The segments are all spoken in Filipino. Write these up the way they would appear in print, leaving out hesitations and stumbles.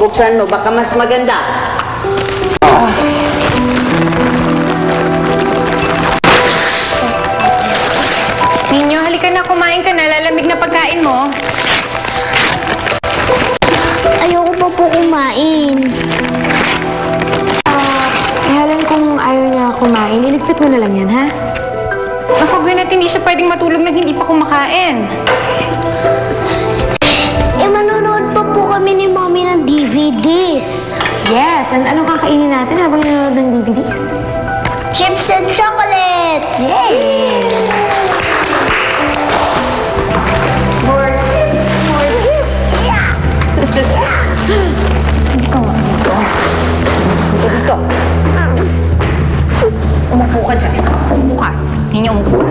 buksan mo, baka mas maganda. Ninyo, halika na, kumain ka na. Lalamig na pagkain mo. Ayoko pa po kumain. Helen, kung ayaw niya kumain, iligpit mo na lang yan, ha? Naku, Gwyneth, hindi siya pwedeng matulog nang hindi pa kumakain. Manonood pa po kami ni Mommy ng DVDs. Yes, and anong kakainin natin habang nanonood ng DVDs? Chips and chocolates! Yay! More chips! More chips! Yeah! Dito. Umupo ka dyan. Umupo ka. Ninyo, umupo ka.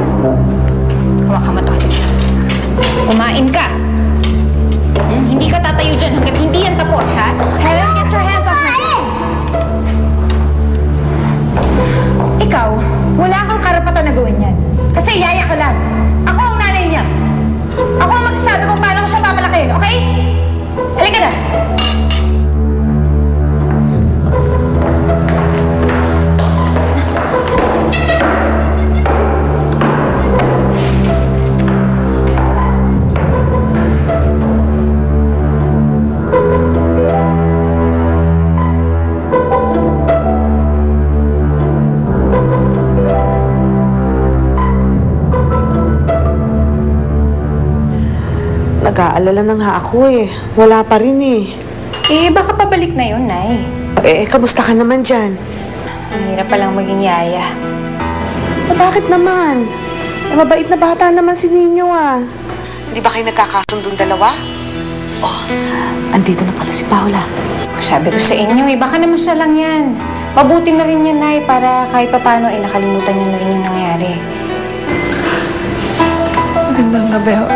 Hawakan mo ito. Kumain ka. Hindi ka tatayo dyan hanggat hindi yan tapos, ha? Helen, get your hands off my son. Ikaw, wala kang karapatan na gawin yan. Kasi yaya ka lang. Ako ang nanay niya. Ako ang magsasabi kung paano ko siya papalakihin, okay? Halika na. Nag-aalala na nga ako eh. Wala pa rin eh. Eh, baka pabalik na yun, Nay. Kamusta ka naman dyan? Mahirap palang maging yaya. Bakit naman? Mabait na bata naman si Ninyo ah. Hindi ba kayo nagkakasundong dalawa? Oh, andito na pala si Paula. Sabi ko sa inyo eh, baka naman siya lang yan. Mabuti na rin yan, Nay, para kahit papano ay nakalimutan niya na rin yung nangyari. Magandang gabi ho.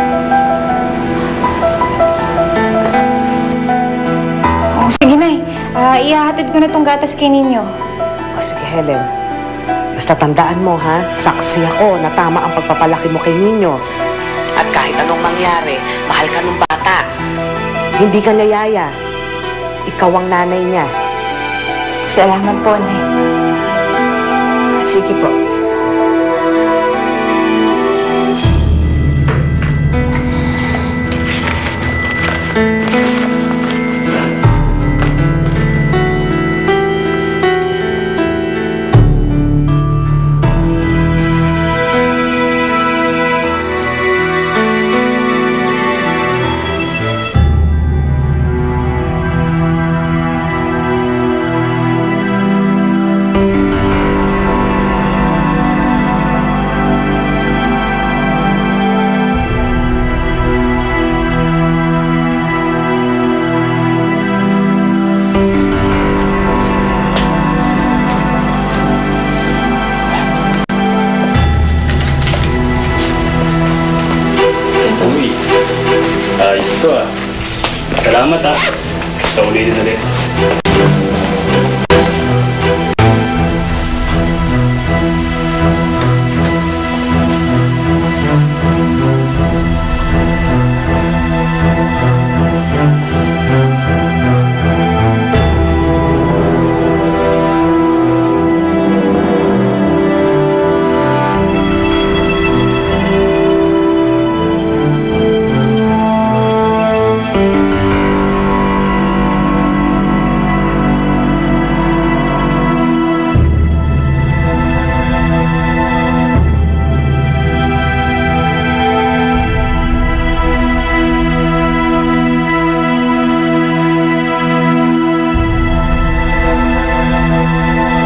Sige, Nay. Ihahatid ko na tong gatas kay Ninyo. O sige, Helen. Basta tandaan mo, ha? Saksi ako na tama ang pagpapalaki mo kay Ninyo. At kahit anong mangyari, mahal ka ng bata. Hindi ka niya yaya. Ikaw ang nanay niya. Salamat po, Nay. Sige po. Ayos to ah. Salamat ah. Sa ulitin ulit.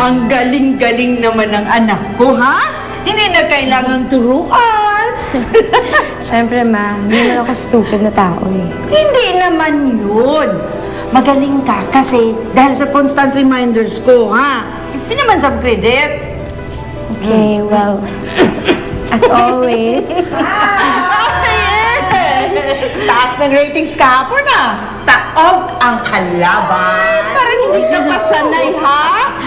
Ang galing-galing naman ng anak ko, ha? Hindi na kailangang turuan. Siyempre, Ma. Hindi naman ako stupid na tao eh. Hindi naman yun. Magaling ka kasi dahil sa constant reminders ko, ha? Give me naman some credit. Okay, well, as always. Taas ng ratings kahapon, ha? Taog ang kalaban. Parang hindi ka pa sanay, ha?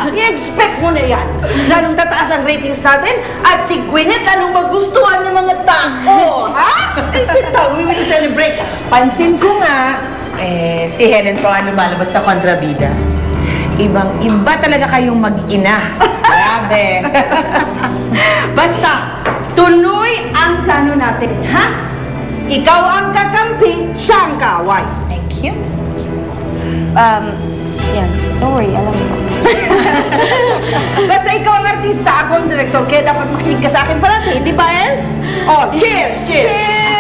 I-expect mo na yan. Lalong tataas ang ratings natin at si Gwyneth lalong magustuhan ng mga tao, ha? Sit down, we will celebrate. Pansin ko nga, Si Helen pa nga lumalabas sa kontrabida. Ibang-iba talaga kayong mag-ina. Grabe. Basta, tuloy ang plano natin, ha? Ikaw ang kakampi, siya ang kaaway. Thank you. Yan. Don't worry, alam mo. Basta ikaw ang artista, ako ang director, kaya dapat makinig ka sa akin parati, di ba, El? Oh, cheers! Cheers!